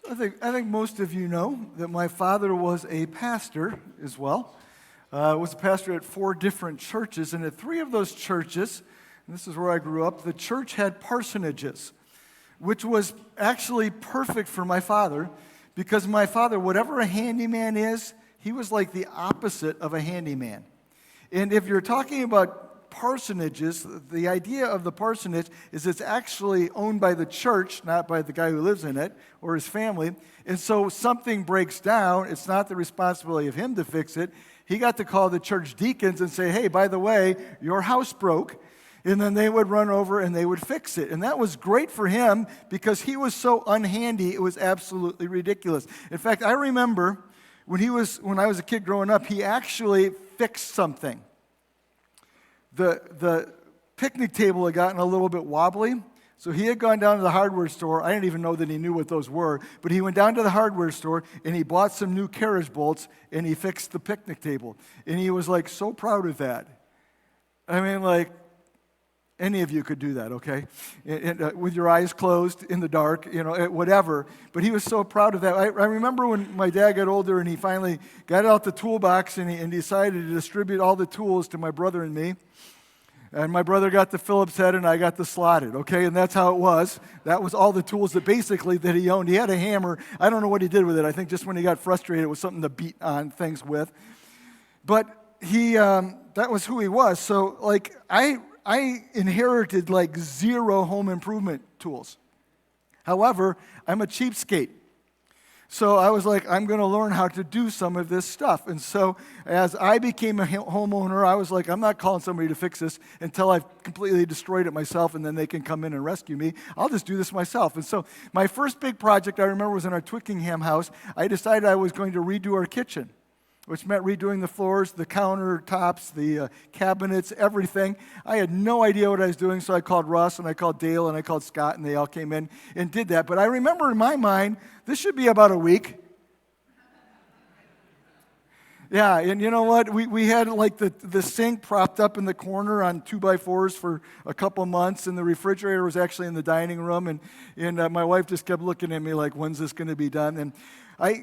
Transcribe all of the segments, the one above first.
I think most of you know that my father was a pastor as well. Was a pastor at 4 different churches, and at 3 of those churches, and this is where I grew up, the church had parsonages, which was actually perfect for my father, because my father, whatever a handyman is, he was like the opposite of a handyman. And if you're talking about parsonages, the idea of the parsonage is it's actually owned by the church, not by the guy who lives in it or his family. And so something breaks down, it's not the responsibility of him to fix it. He got to call the church deacons and say, hey, by the way, your house broke. And then they would run over and they would fix it. And that was great for him because he was so unhandy, it was absolutely ridiculous. In fact, I remember when I was a kid growing up, he actually fixed something. The picnic table had gotten a little bit wobbly, so he had gone down to the hardware store. I didn't even know that he knew what those were, but he went down to the hardware store, and he bought some new carriage bolts, and he fixed the picnic table. And he was, like, so proud of that. I mean, like, any of you could do that, okay? With your eyes closed in the dark, whatever. But he was so proud of that. I remember when my dad got older, and he finally got out the toolbox, and he decided to distribute all the tools to my brother and me. And my brother got the Phillips head, and I got the slotted, okay? And that's how it was. That was all the tools that he owned. He had a hammer. I don't know what he did with it. I think just when he got frustrated, it was something to beat on things with. But that was who he was. So, like, I inherited, like, 0 home improvement tools. However, I'm a cheapskate. So I was like, I'm going to learn how to do some of this stuff. And so as I became a homeowner, I was like, I'm not calling somebody to fix this until I've completely destroyed it myself, and then they can come in and rescue me. I'll just do this myself. And so my first big project, I remember, was in our Twickenham house. I decided I was going to redo our kitchen, which meant redoing the floors, the countertops, the cabinets, everything. I had no idea what I was doing, so I called Russ, and I called Dale, and I called Scott, and they all came in and did that. But I remember in my mind, this should be about a week. Yeah, and you know what? We had, like, the sink propped up in the corner on 2x4s for a couple months, and the refrigerator was actually in the dining room, and my wife just kept looking at me like, when's this going to be done? And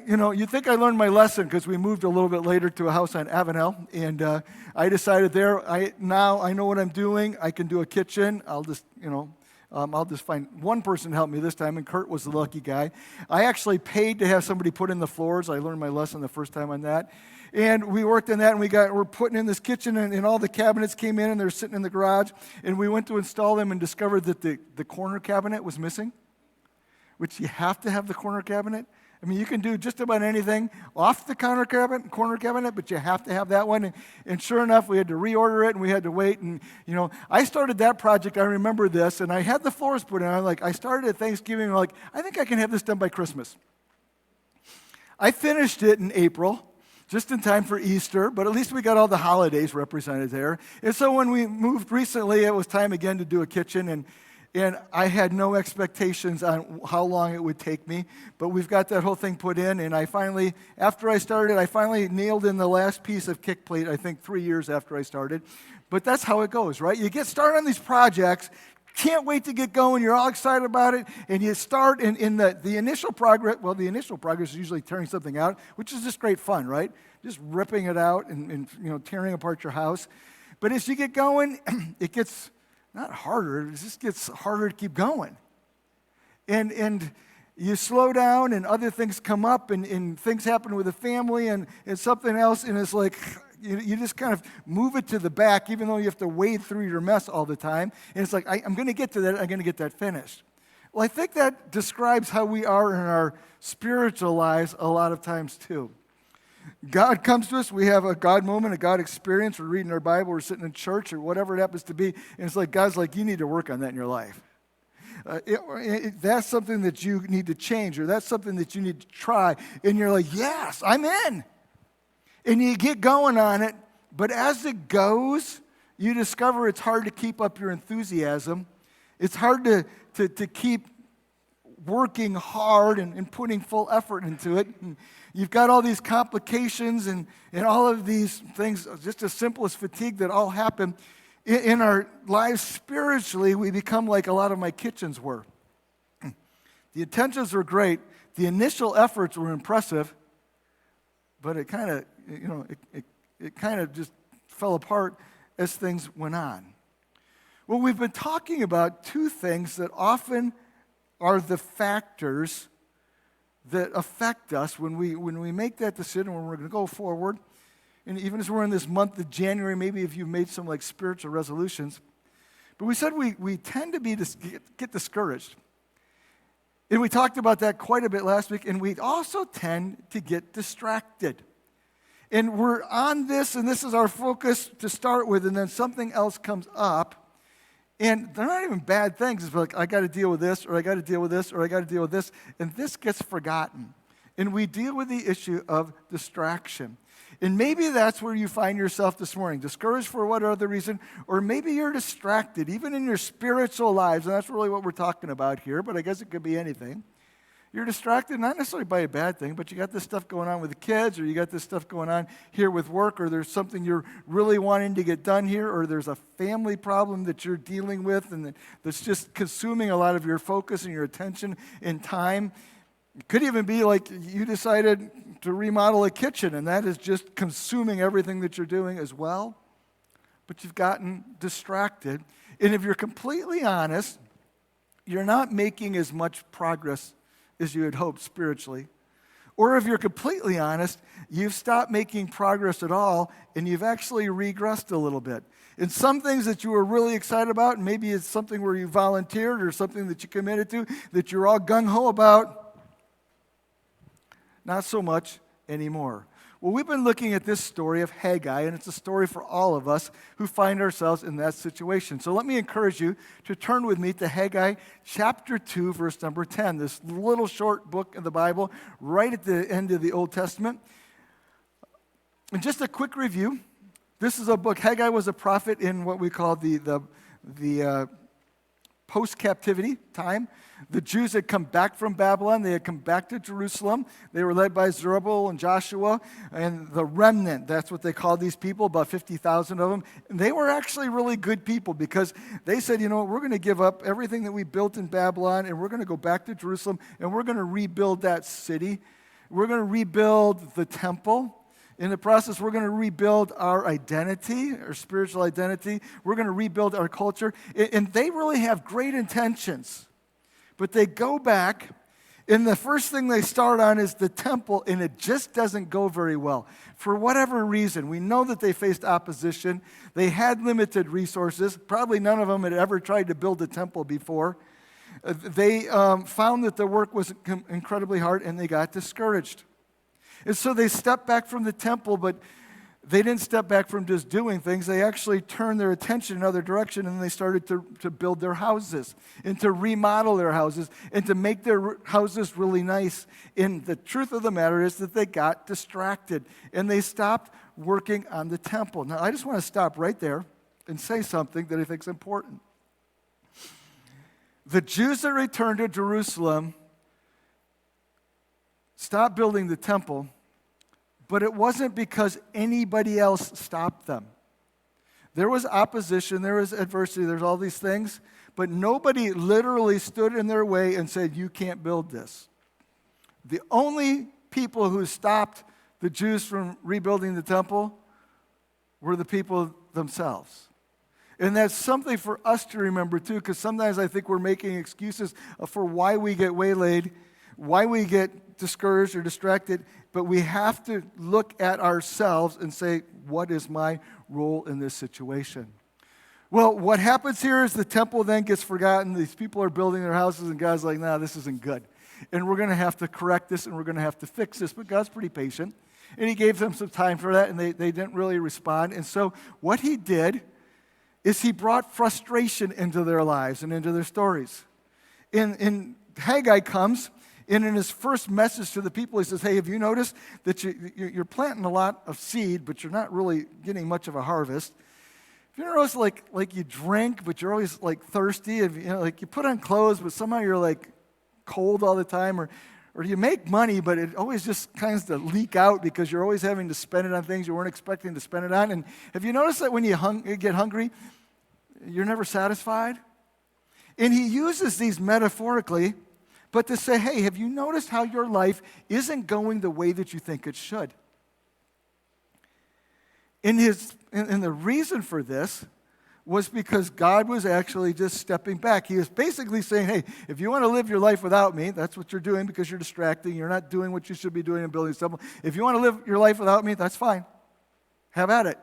you'd think I learned my lesson because we moved a little bit later to a house on Avenel, and I decided now I know what I'm doing. I can do a kitchen. I'll just find one person to help me this time, and Kurt was the lucky guy. I actually paid to have somebody put in the floors. I learned my lesson the first time on that. And we worked on that, and we're putting in this kitchen, and all the cabinets came in, and they're sitting in the garage. And we went to install them and discovered that the corner cabinet was missing, which you have to have the corner cabinet. I mean, you can do just about anything off the corner cabinet, but you have to have that one. And sure enough, we had to reorder it, and we had to wait. And, I started that project. I remember this, and I had the floors put in. I started at Thanksgiving, I think I can have this done by Christmas. I finished it in April, just in time for Easter, but at least we got all the holidays represented there. And so when we moved recently, it was time again to do a kitchen, and I had no expectations on how long it would take me, but we've got that whole thing put in, and after I started, I finally nailed in the last piece of kick plate, I think 3 years after I started. But that's how it goes, right? You get started on these projects, can't wait to get going, you're all excited about it, and you start in the initial progress. Well, the initial progress is usually tearing something out, which is just great fun, right? Just ripping it out and tearing apart your house. But as you get going, it gets not harder, it just gets harder to keep going. And you slow down, and other things come up, and things happen with the family, and something else, and it's like you just kind of move it to the back, even though you have to wade through your mess all the time. And it's like, I'm going to get to that, I'm going to get that finished. Well, I think that describes how we are in our spiritual lives a lot of times too. God comes to us, we have a God moment, a God experience, we're reading our Bible, we're sitting in church, or whatever it happens to be, and it's like God's like, you need to work on that in your life. That's something that you need to change, or that's something that you need to try, and you're like, yes, I'm in. And you get going on it, but as it goes, you discover it's hard to keep up your enthusiasm. It's hard to keep working hard and putting full effort into it. And you've got all these complications and all of these things, just as simple as fatigue, that all happen. In our lives spiritually, we become like a lot of my kitchens were. The intentions were great. The initial efforts were impressive, but it kind of, it kind of just fell apart as things went on. Well, we've been talking about two things that often are the factors that affect us when we make that decision, when we're going to go forward. And even as we're in this month of January, maybe if you've made some like spiritual resolutions. But we said we tend to get discouraged. And we talked about that quite a bit last week. And we also tend to get distracted. And we're on this, and this is our focus to start with, and then something else comes up. And they're not even bad things. It's like, I got to deal with this, or I got to deal with this, or I got to deal with this. And this gets forgotten. And we deal with the issue of distraction. And maybe that's where you find yourself this morning, discouraged for what other reason, or maybe you're distracted, even in your spiritual lives, and that's really what we're talking about here, but I guess it could be anything. You're distracted not necessarily by a bad thing, but you got this stuff going on with the kids, or you got this stuff going on here with work, or there's something you're really wanting to get done here, or there's a family problem that you're dealing with and that's just consuming a lot of your focus and your attention and time. It could even be like you decided to remodel a kitchen, and that is just consuming everything that you're doing as well. But you've gotten distracted. And if you're completely honest, you're not making as much progress as you had hoped spiritually. Or if you're completely honest, you've stopped making progress at all, and you've actually regressed a little bit. And some things that you were really excited about, and maybe it's something where you volunteered or something that you committed to, that you're all gung-ho about, not so much anymore. Well, we've been looking at this story of Haggai, and it's a story for all of us who find ourselves in that situation. So let me encourage you to turn with me to Haggai chapter 2, verse number 10, this little short book of the Bible right at the end of the Old Testament. And just a quick review. This is a book. Haggai was a prophet in what we call the post-captivity time. The Jews had come back from Babylon. They had come back to Jerusalem. They were led by Zerubbabel and Joshua and the remnant. That's what they called these people, about 50,000 of them. And they were actually really good people because they said, you know what, we're going to give up everything that we built in Babylon, and we're going to go back to Jerusalem, and we're going to rebuild that city. We're going to rebuild the temple. In the process, we're going to rebuild our identity, our spiritual identity. We're going to rebuild our culture. And they really have great intentions. But they go back, and the first thing they start on is the temple, and it just doesn't go very well. For whatever reason, we know that they faced opposition. They had limited resources. Probably none of them had ever tried to build a temple before. They found that the work was incredibly hard, and they got discouraged. And so they stepped back from the temple, but they didn't step back from just doing things. They actually turned their attention in another direction, and they started to build their houses and to remodel their houses and to make their houses really nice. And the truth of the matter is that they got distracted, and they stopped working on the temple. Now, I just want to stop right there and say something that I think is important. The Jews that returned to Jerusalem stopped building the temple, but it wasn't because anybody else stopped them. There was opposition, there was adversity, there's all these things, but nobody literally stood in their way and said, you can't build this. The only people who stopped the Jews from rebuilding the temple were the people themselves. And that's something for us to remember too, because sometimes I think we're making excuses for why we get waylaid, why we get discouraged or distracted, but we have to look at ourselves and say, what is my role in this situation? Well, what happens here is the temple then gets forgotten. These people are building their houses, and God's like, nah, this isn't good. And we're going to have to correct this, and we're going to have to fix this. But God's pretty patient, and he gave them some time for that, and they didn't really respond. And so what he did is he brought frustration into their lives and into their stories. And Haggai comes, and in his first message to the people, he says, hey, have you noticed that you're planting a lot of seed, but you're not really getting much of a harvest? Have you noticed like you drink, but you're always like thirsty? Like you put on clothes, but somehow you're like cold all the time? Or you make money, but it always just kind of leak out because you're always having to spend it on things you weren't expecting to spend it on? And have you noticed that when you get hungry, you're never satisfied? And he uses these metaphorically, but to say, hey, have you noticed how your life isn't going the way that you think it should? And the reason for this was because God was actually just stepping back. He was basically saying, hey, if you want to live your life without me, that's what you're doing because you're distracting. You're not doing what you should be doing in building something. If you want to live your life without me, that's fine. Have at it.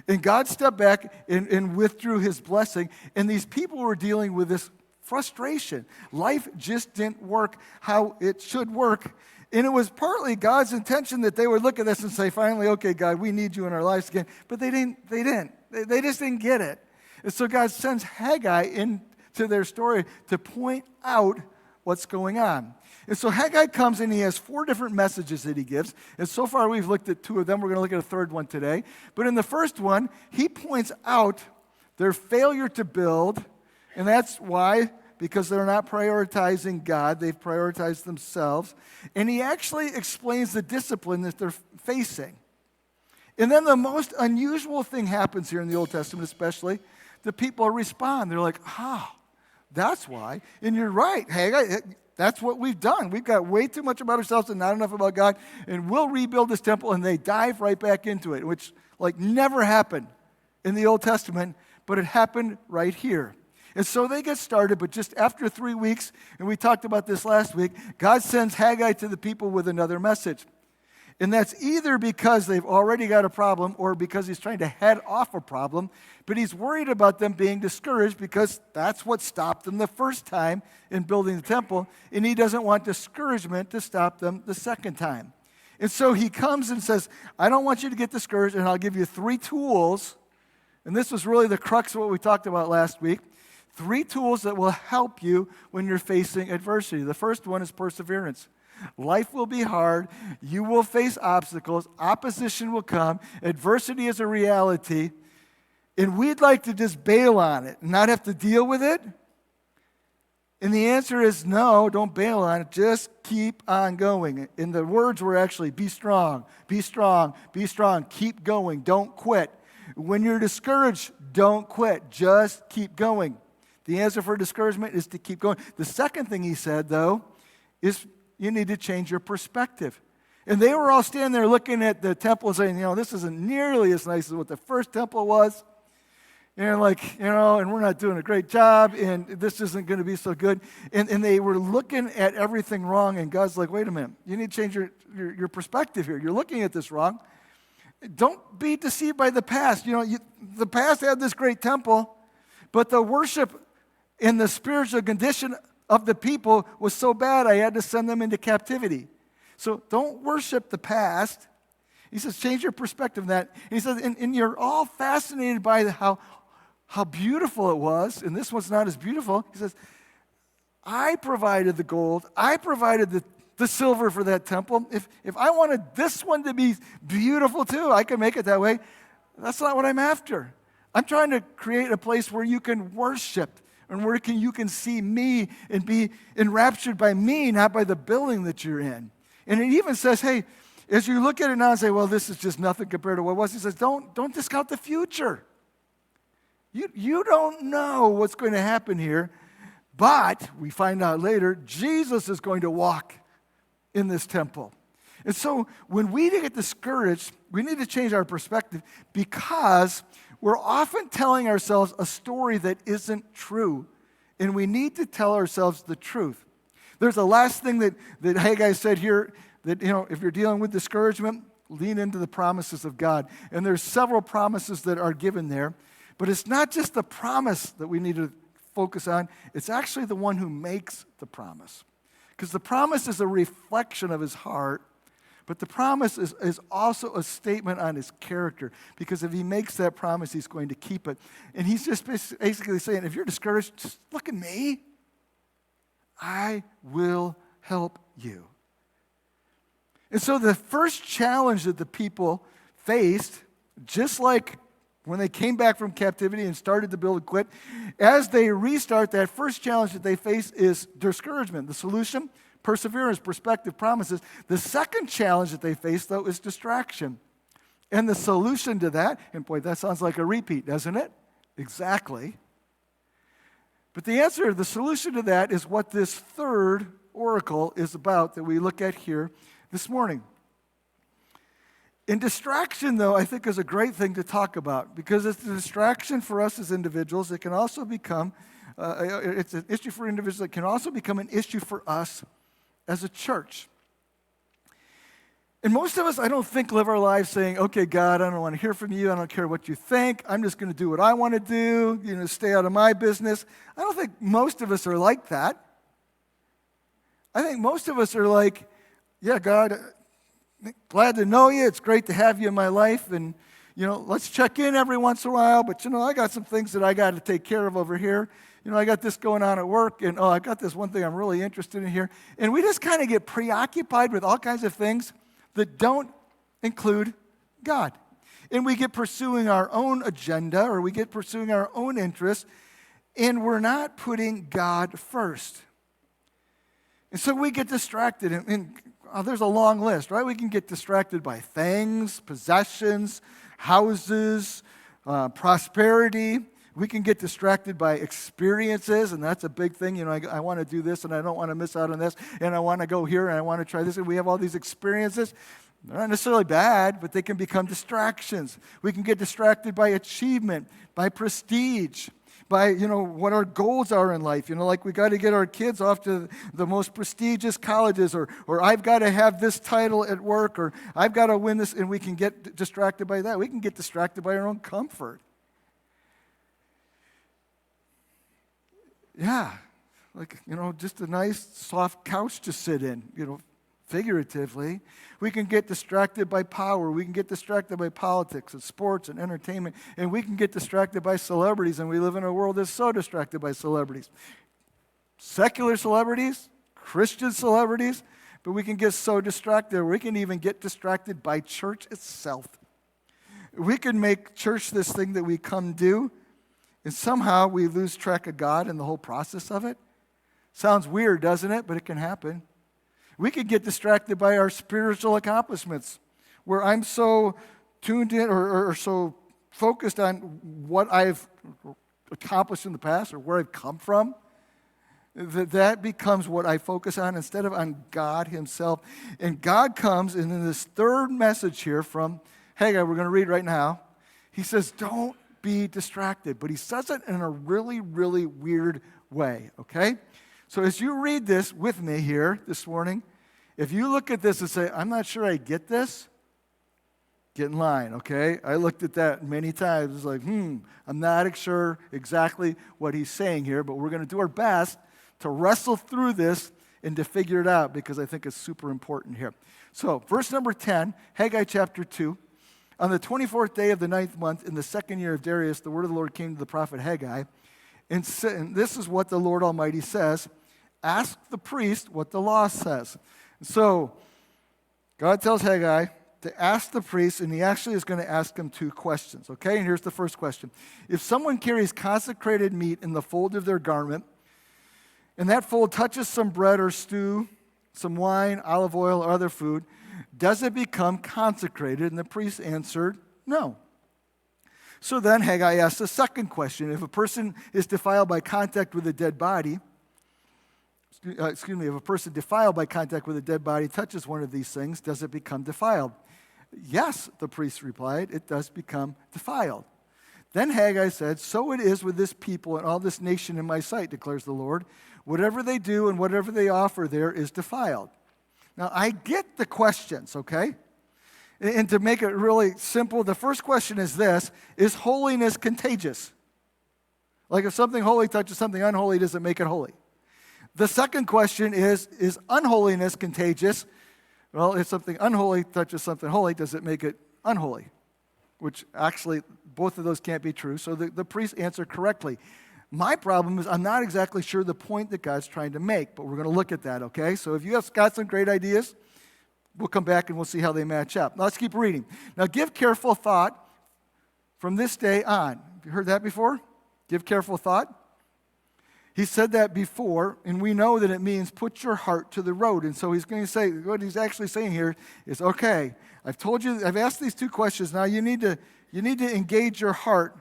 And God stepped back and withdrew his blessing. And these people were dealing with this frustration. Life just didn't work how it should work. And it was partly God's intention that they would look at this and say, finally, okay, God, we need you in our lives again. But they didn't. They just didn't get it. And so God sends Haggai into their story to point out what's going on. And so Haggai comes and he has 4 different messages that he gives. And so far we've looked at 2 of them. We're going to look at a third one today. But in the first one, he points out their failure to build. And that's why, because they're not prioritizing God. They've prioritized themselves. And he actually explains the discipline that they're facing. And then the most unusual thing happens here in the Old Testament especially. The people respond. They're like, that's why. And you're right, Haggai. That's what we've done. We've got way too much about ourselves and not enough about God. And we'll rebuild this temple. And they dive right back into it, which never happened in the Old Testament. But it happened right here. And so they get started, but just after 3 weeks, and we talked about this last week, God sends Haggai to the people with another message. And that's either because they've already got a problem or because he's trying to head off a problem, but he's worried about them being discouraged because that's what stopped them the first time in building the temple, and he doesn't want discouragement to stop them the second time. And so he comes and says, I don't want you to get discouraged, and I'll give you 3 tools, and this was really the crux of what we talked about last week, 3 tools that will help you when you're facing adversity. The first one is perseverance. Life will be hard. You will face obstacles. Opposition will come. Adversity is a reality. And we'd like to just bail on it and not have to deal with it. And the answer is no, don't bail on it. Just keep on going. And the words were actually be strong, be strong, be strong. Keep going. Don't quit. When you're discouraged, don't quit. Just keep going. The answer for discouragement is to keep going. The second thing he said, though, is you need to change your perspective. And they were all standing there looking at the temple saying, this isn't nearly as nice as what the first temple was. And and we're not doing a great job, and this isn't going to be so good. And they were looking at everything wrong, and God's like, wait a minute, you need to change your perspective here. You're looking at this wrong. Don't be deceived by the past. The past had this great temple, but the worship and the spiritual condition of the people was so bad I had to send them into captivity. So don't worship the past. He says, change your perspective on that. And he says, and you're all fascinated by how beautiful it was, and this one's not as beautiful. He says, I provided the gold. I provided the silver for that temple. If I wanted this one to be beautiful too, I could make it that way. That's not what I'm after. I'm trying to create a place where you can worship and where you can see me and be enraptured by me, not by the building that you're in. And it even says, hey, as you look at it now and say, well, this is just nothing compared to what was, he says, don't discount the future. You don't know what's going to happen here, but we find out later, Jesus is going to walk in this temple. And so when we get discouraged, we need to change our perspective because we're often telling ourselves a story that isn't true, and we need to tell ourselves the truth. There's a last thing that Haggai said here, that if you're dealing with discouragement, lean into the promises of God. And there's several promises that are given there, but it's not just the promise that we need to focus on, it's actually the one who makes the promise. Because the promise is a reflection of his heart, but the promise is also a statement on his character, because if he makes that promise, he's going to keep it. And he's just basically saying, if you're discouraged, just look at me. I will help you. And so the first challenge that the people faced, just like when they came back from captivity and started to build and quit, as they restart, that first challenge that they face is discouragement. The solution? Perseverance, perspective, promises. The second challenge that they face, though, is distraction. And the solution to that, and boy, that sounds like a repeat, doesn't it? Exactly. But the solution to that is what this third oracle is about that we look at here this morning. And distraction, though, I think is a great thing to talk about because it's a distraction for us as individuals. It can also become, it's an issue for individuals. It can also become an issue for us as a church. And most of us, I don't think, live our lives saying, okay, God, I don't want to hear from you. I don't care what you think. I'm just going to do what I want to do, stay out of my business. I don't think most of us are like that. I think most of us are like, yeah, God, glad to know you. It's great to have you in my life. And, let's check in every once in a while. But, I got some things that I got to take care of over here. I got this going on at work. And, I got this one thing I'm really interested in here. And we just kind of get preoccupied with all kinds of things that don't include God. And we get pursuing our own agenda or we get pursuing our own interests. And we're not putting God first. And so we get distracted. And there's a long list, right? We can get distracted by things, possessions, houses, prosperity. We can get distracted by experiences, and that's a big thing. I want to do this, and I don't want to miss out on this, and I want to go here, and I want to try this. And we have all these experiences. They're not necessarily bad, but they can become distractions. We can get distracted by achievement, by prestige, by, what our goals are in life. Like we got to get our kids off to the most prestigious colleges, or I've got to have this title at work, or I've got to win this, and we can get distracted by that. We can get distracted by our own comfort. Yeah, like, just a nice, soft couch to sit in, figuratively. We can get distracted by power. We can get distracted by politics and sports and entertainment. And we can get distracted by celebrities. And we live in a world that's so distracted by celebrities. Secular celebrities, Christian celebrities. But we can get so distracted. We can even get distracted by church itself. We can make church this thing that we come do. And somehow we lose track of God in the whole process of it. Sounds weird, doesn't it? But it can happen. We could get distracted by our spiritual accomplishments, where I'm so tuned in or so focused on what I've accomplished in the past or where I've come from, that becomes what I focus on instead of on God himself. And God comes, and in this third message here from Haggai, we're going to read right now, he says, don't be distracted. But he says it in a really, really weird way, okay? So as you read this with me here this morning, if you look at this and say, I'm not sure I get this, get in line, okay? I looked at that many times. It's like, I'm not sure exactly what he's saying here, but we're going to do our best to wrestle through this and to figure it out because I think it's super important here. So verse number 10, Haggai chapter 2. On the 24th day of the 9th month, in the second year of Darius, the word of the Lord came to the prophet Haggai. And this is what the Lord Almighty says. Ask the priest what the law says. So God tells Haggai to ask the priest, and he actually is going to ask him two questions. Okay, and here's the first question. If someone carries consecrated meat in the fold of their garment, and that fold touches some bread or stew, some wine, olive oil, or other food, does it become consecrated? And the priest answered, no. So then Haggai asked the second question. If a person is defiled by contact with a dead body, if a person defiled by contact with a dead body touches one of these things, does it become defiled? Yes, the priest replied, it does become defiled. Then Haggai said, so it is with this people and all this nation in my sight, declares the Lord. Whatever they do and whatever they offer there is defiled. Now, I get the questions, okay? And to make it really simple, the first question is this: is holiness contagious? Like if something holy touches something unholy, does it make it holy? The second question is unholiness contagious? Well, if something unholy touches something holy, does it make it unholy? Which actually, both of those can't be true. So the priest answered correctly. My problem is I'm not exactly sure the point that God's trying to make, but we're going to look at that, okay? So if you have got some great ideas, we'll come back and we'll see how they match up. Now, let's keep reading. Now, give careful thought from this day on. Have you heard that before? Give careful thought. He said that before, and we know that it means put your heart to the road. And so he's going to say, what he's actually saying here is, okay, I've told you, I've asked these two questions. Now you need to engage your heart,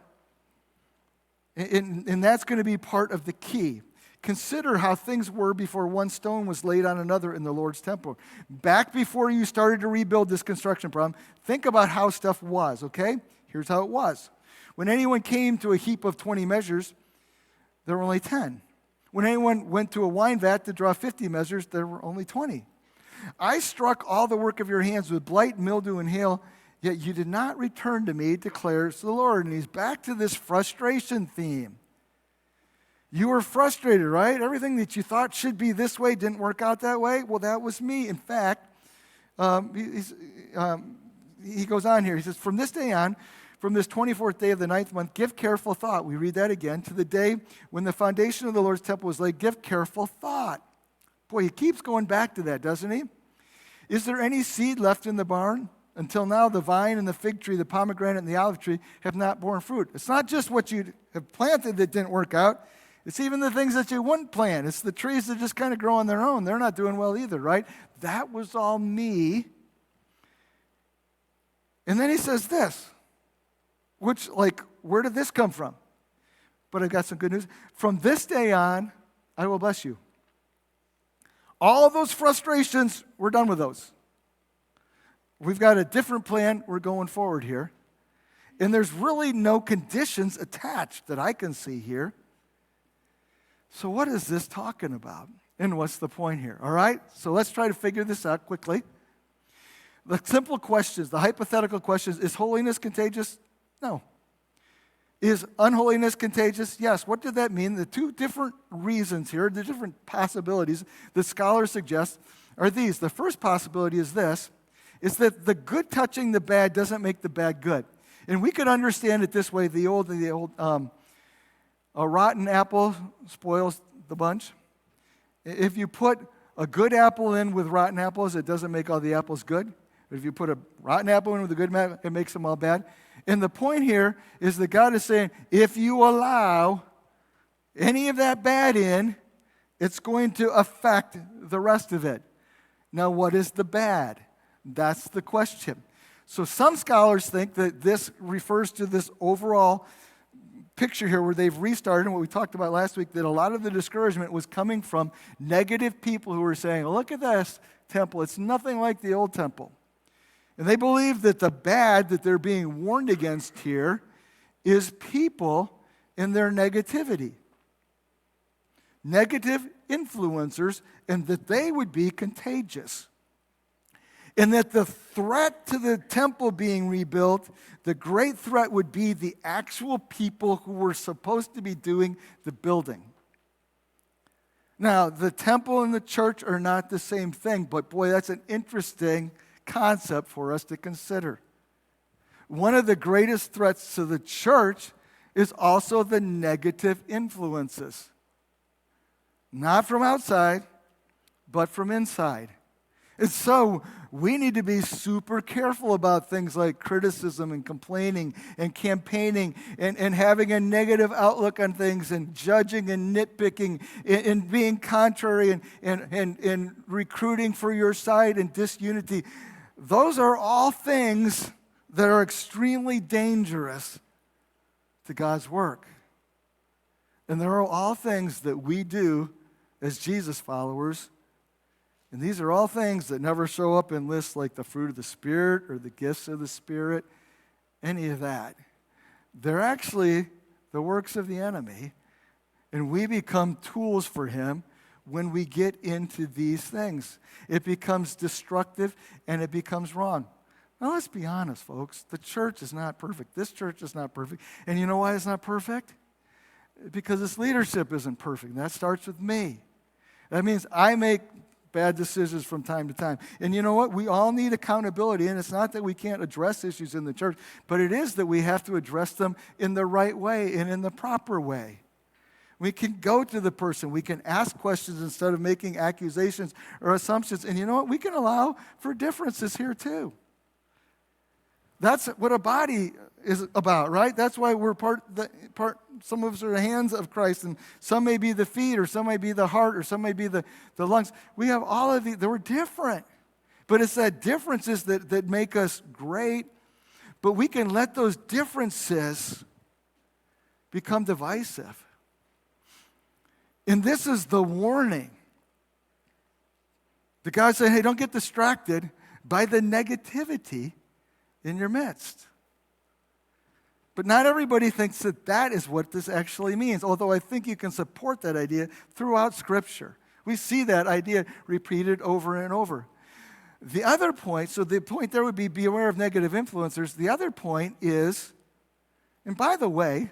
and that's going to be part of the key. consider how things were before one stone was laid on another in the Lord's temple. Back before you started to rebuild this construction problem, think about how stuff was, okay? Here's how it was. When anyone came to a heap of 20 measures, there were only 10. When anyone went to a wine vat to draw 50 measures, there were only 20. I struck all the work of your hands with blight, mildew, and hail, yet you did not return to me, declares the Lord. And he's back to this frustration theme. You were frustrated, right? Everything that you thought should be this way didn't work out that way. Well, that was me. In fact, he goes on here. He says, from this day on, from this 24th day of the 9th month, give careful thought. We read that again. To the day when the foundation of the Lord's temple was laid, give careful thought. Boy, he keeps going back to that, doesn't he? Is there any seed left in the barn? Until now, the vine and the fig tree, the pomegranate and the olive tree have not borne fruit. It's not just what you have planted that didn't work out. It's even the things that you wouldn't plant. It's the trees that just kind of grow on their own. They're not doing well either, right? That was all me. And then he says this, which, like, where did this come from? But I've got some good news. From this day on, I will bless you. All of those frustrations, we're done with those. We've got a different plan. We're going forward here. And there's really no conditions attached that I can see here. So what is this talking about? And what's the point here? All right? So let's try to figure this out quickly. The simple questions, the hypothetical questions, is holiness contagious? No. Is unholiness contagious? Yes. What did that mean? The two different reasons here, the different possibilities that scholars suggest are these. The first possibility is this, is that the good touching the bad doesn't make the bad good. And we could understand it this way, the old a rotten apple spoils the bunch. If you put a good apple in with rotten apples, it doesn't make all the apples good. But if you put a rotten apple in with a good apple, it makes them all bad. And the point here is that God is saying, if you allow any of that bad in, it's going to affect the rest of it. Now, what is the bad? That's the question. So some scholars think that this refers to this overall picture here where they've restarted, and what we talked about last week, that a lot of the discouragement was coming from negative people who were saying, look at this temple, it's nothing like the old temple. And they believe that the bad that they're being warned against here is people in their negativity. Negative influencers, and that they would be contagious. And that the threat to the temple being rebuilt, the great threat would be the actual people who were supposed to be doing the building. Now, the temple and the church are not the same thing, but boy, that's an interesting concept for us to consider. One of the greatest threats to the church is also the negative influences. Not from outside, but from inside. And so we need to be super careful about things like criticism and complaining and campaigning and having a negative outlook on things and judging and nitpicking and being contrary and recruiting for your side and disunity. Those are all things that are extremely dangerous to God's work. And they're all things that we do as Jesus followers. And these are all things that never show up in lists like the fruit of the Spirit or the gifts of the Spirit, any of that. They're actually the works of the enemy, and we become tools for him when we get into these things. It becomes destructive and it becomes wrong. Now, let's be honest, folks. The church is not perfect. This church is not perfect. And you know why it's not perfect? Because its leadership isn't perfect. And that starts with me. That means I make bad decisions from time to time. And you know what? We all need accountability, and it's not that we can't address issues in the church, but it is that we have to address them in the right way and in the proper way. We can go to the person. We can ask questions instead of making accusations or assumptions. And you know what? We can allow for differences here too. That's what a body is about, right? That's why we're part. Some of us are the hands of Christ, and some may be the feet, or some may be the heart, or some may be the lungs. We have all of these. We're different. But it's that differences that make us great. But we can let those differences become divisive. And this is the warning. The God said, hey, don't get distracted by the negativity in your midst. But not everybody thinks that that is what this actually means, although I think you can support that idea throughout Scripture. We see that idea repeated over and over. The other point, so the point there would be aware of negative influencers. The other point is, and by the way,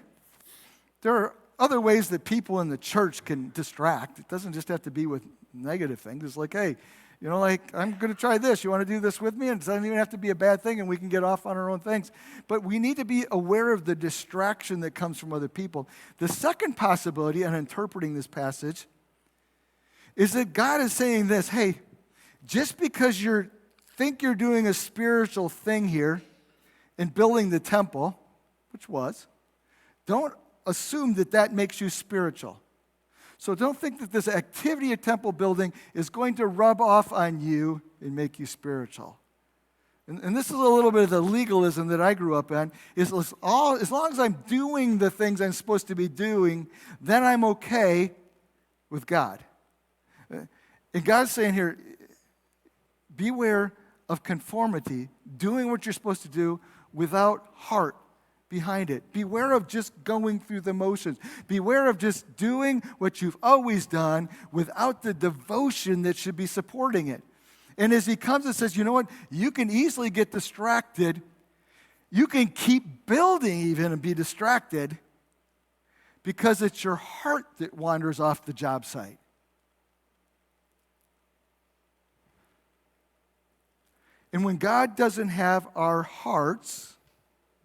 there are other ways that people in the church can distract. It doesn't just have to be with negative things. It's like, hey, I'm going to try this. You want to do this with me? And it doesn't even have to be a bad thing, and we can get off on our own things. But we need to be aware of the distraction that comes from other people. The second possibility in interpreting this passage is that God is saying this, hey, just because you think you're doing a spiritual thing here in building the temple, which was, don't assume that that makes you spiritual. So don't think that this activity of temple building is going to rub off on you and make you spiritual. And this is a little bit of the legalism that I grew up in, is as long as I'm doing the things I'm supposed to be doing, then I'm okay with God. And God's saying here, beware of conformity, doing what you're supposed to do without heart behind it. Beware of just going through the motions. Beware of just doing what you've always done without the devotion that should be supporting it. And as he comes and says, you know what? You can easily get distracted. You can keep building even and be distracted because it's your heart that wanders off the job site. And when God doesn't have our hearts,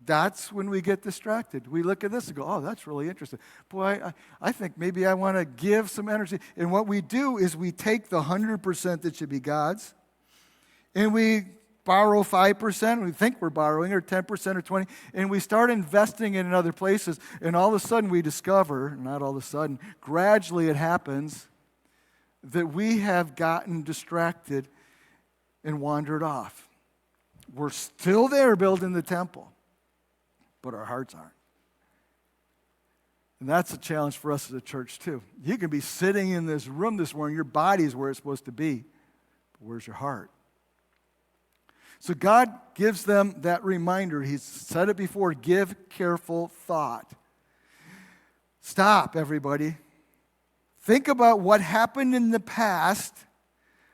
that's when we get distracted. We look at this and go, oh, that's really interesting. Boy, I think maybe I want to give some energy. And what we do is we take the 100% that should be God's, and we borrow 5%. We think we're borrowing, or 10% or 20%, and we start investing it in other places. And all of a sudden we discover, not all of a sudden, gradually it happens, that we have gotten distracted and wandered off. We're still there building the temple, but our hearts aren't. And that's a challenge for us as a church too. You can be sitting in this room this morning, your body is where it's supposed to be, but where's your heart? So God gives them that reminder. He's said it before, give careful thought. Stop, everybody. Think about what happened in the past,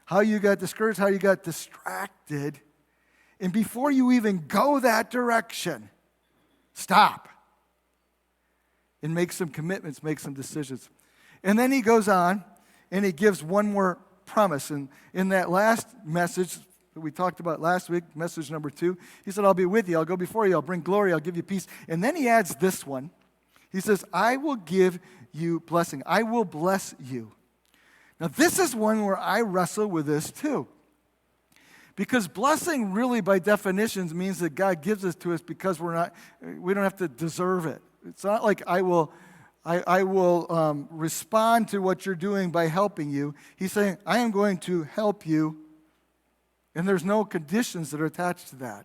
how you got discouraged, how you got distracted, and before you even go that direction, stop and make some commitments, make some decisions. And then he goes on and he gives one more promise. And in that last message that we talked about last week, message number 2, he said, I'll be with you, I'll go before you, I'll bring glory, I'll give you peace. And then he adds this one. He says, I will give you blessing. I will bless you. Now this is one where I wrestle with this too. Because blessing really by definitions means that God gives it to us because we don't have to deserve it. It's not like I will respond to what you're doing by helping you. He's saying, I am going to help you, and there's no conditions that are attached to that.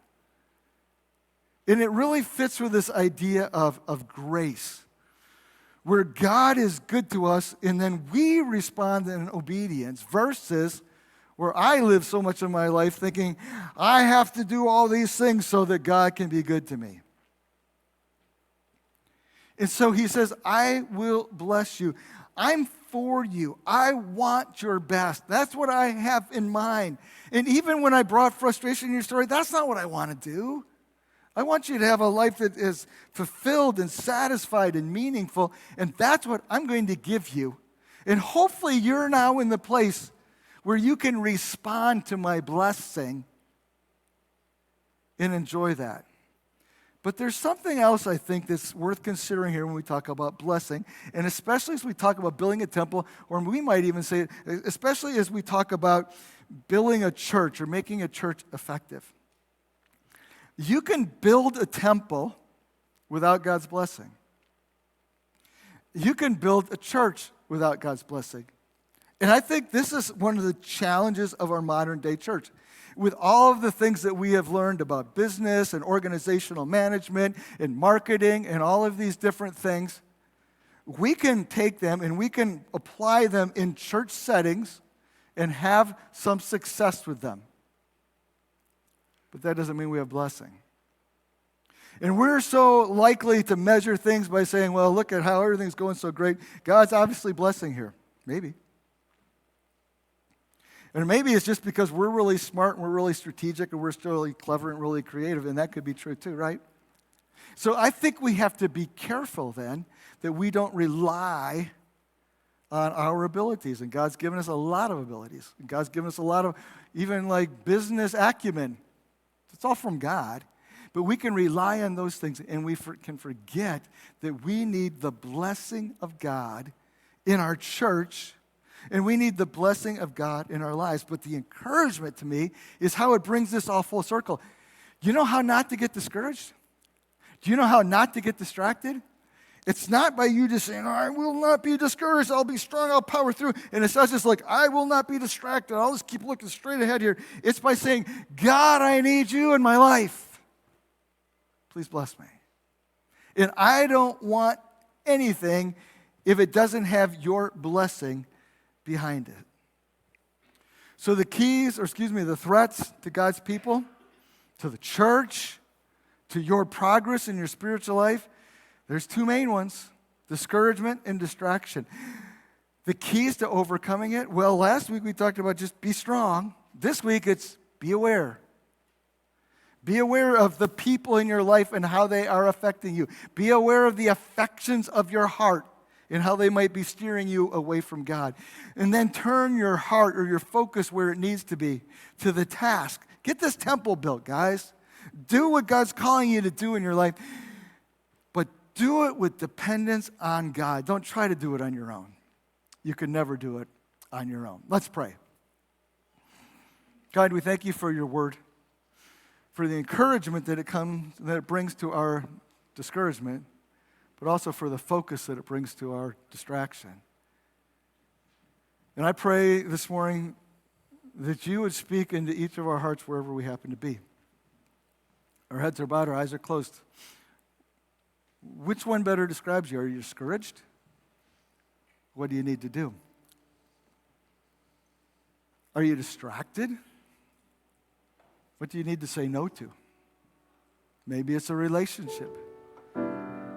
And it really fits with this idea of grace, where God is good to us, and then we respond in obedience, versus where I live so much of my life thinking, I have to do all these things so that God can be good to me. And so he says, I will bless you. I'm for you. I want your best. That's what I have in mind. And even when I brought frustration in your story, that's not what I want to do. I want you to have a life that is fulfilled and satisfied and meaningful, and that's what I'm going to give you. And hopefully you're now in the place where you can respond to my blessing and enjoy that. But there's something else I think that's worth considering here when we talk about blessing, and especially as we talk about building a temple, or we might even say, especially as we talk about building a church or making a church effective. You can build a temple without God's blessing. You can build a church without God's blessing. And I think this is one of the challenges of our modern day church. With all of the things that we have learned about business and organizational management and marketing and all of these different things, we can take them and we can apply them in church settings and have some success with them. But that doesn't mean we have blessing. And we're so likely to measure things by saying, well, look at how everything's going so great. God's obviously blessing here. Maybe. And maybe it's just because we're really smart and we're really strategic and we're still really clever and really creative, and that could be true too, right? So I think we have to be careful then that we don't rely on our abilities. And God's given us a lot of abilities. And God's given us a lot of even like business acumen. It's all from God. But we can rely on those things, and we can forget that we need the blessing of God in our church, and we need the blessing of God in our lives. But the encouragement to me is how it brings this all full circle. You know how not to get discouraged? Do you know how not to get distracted? It's not by you just saying, I will not be discouraged, I'll be strong, I'll power through. And it's not just like, I will not be distracted, I'll just keep looking straight ahead here. It's by saying, God, I need you in my life. Please bless me. And I don't want anything if it doesn't have your blessing behind it. So the the threats to God's people, to the church, to your progress in your spiritual life, there's two main ones: discouragement and distraction. The keys to overcoming it, well, last week we talked about just be strong. This week it's be aware. Be aware of the people in your life and how they are affecting you. Be aware of the affections of your heart and how they might be steering you away from God. And then turn your heart or your focus where it needs to be, to the task. Get this temple built, guys. Do what God's calling you to do in your life, but do it with dependence on God. Don't try to do it on your own. You can never do it on your own. Let's pray. God, we thank you for your word, for the encouragement that it brings to our discouragement, but also for the focus that it brings to our distraction. And I pray this morning that you would speak into each of our hearts wherever we happen to be. Our heads are bowed, our eyes are closed. Which one better describes you? Are you discouraged? What do you need to do? Are you distracted? What do you need to say no to? Maybe it's a relationship.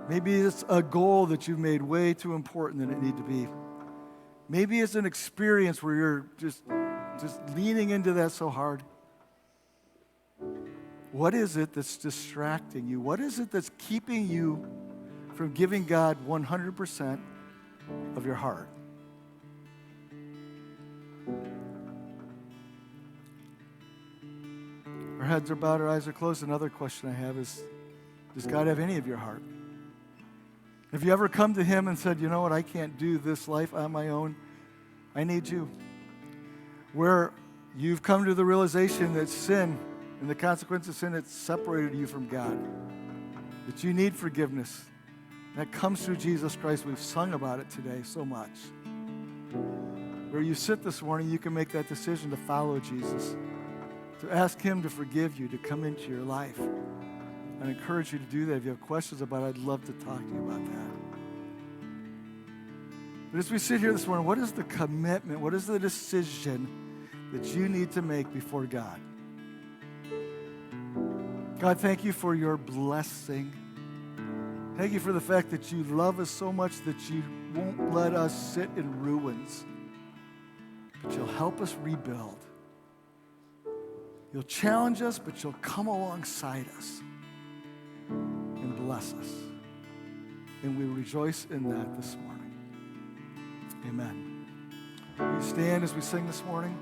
Maybe it's a goal that you've made way too important than it need to be. Maybe it's an experience where you're just leaning into that so hard. What is it that's distracting you? What is it that's keeping you from giving God 100% of your heart? Our heads are bowed, our eyes are closed. Another question I have is, does God have any of your heart? Have you ever come to him and said, you know what, I can't do this life on my own. I need you. Where you've come to the realization that sin and the consequence of sin, it's separated you from God. That you need forgiveness. That comes through Jesus Christ. We've sung about it today so much. Where you sit this morning, you can make that decision to follow Jesus, to ask him to forgive you, to come into your life. I encourage you to do that. If you have questions about it, I'd love to talk to you about that. But as we sit here this morning, what is the commitment, what is the decision that you need to make before God? God, thank you for your blessing. Thank you for the fact that you love us so much that you won't let us sit in ruins, but you'll help us rebuild. You'll challenge us, but you'll come alongside us and bless us. And we rejoice in that this morning. Amen. Will you stand as we sing this morning?